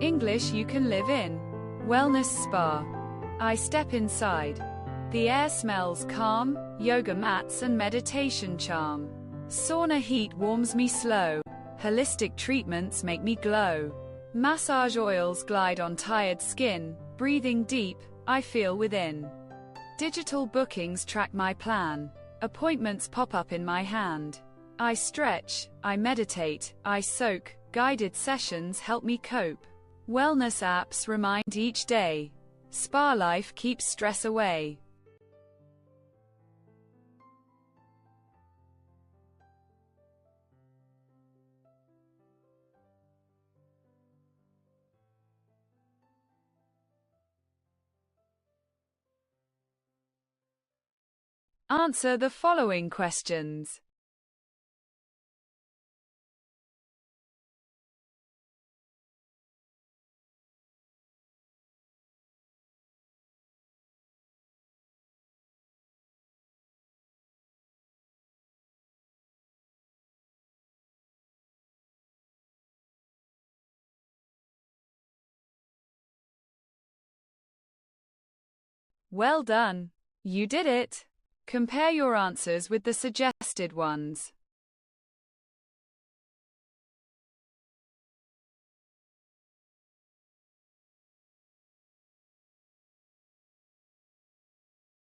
English you can live in. Wellness spa. I step inside. The air smells calm, yoga mats and meditation charm. Sauna heat warms me slow. Holistic treatments make me glow. Massage oils glide on tired skin. Breathing deep, I feel within. Digital bookings track my plan. Appointments pop up in my hand. I stretch, I meditate, I soak. Guided sessions help me cope. Wellness apps remind each day. Spa life keeps stress away. Answer the following questions. Well done. You did it. Compare your answers with the suggested ones.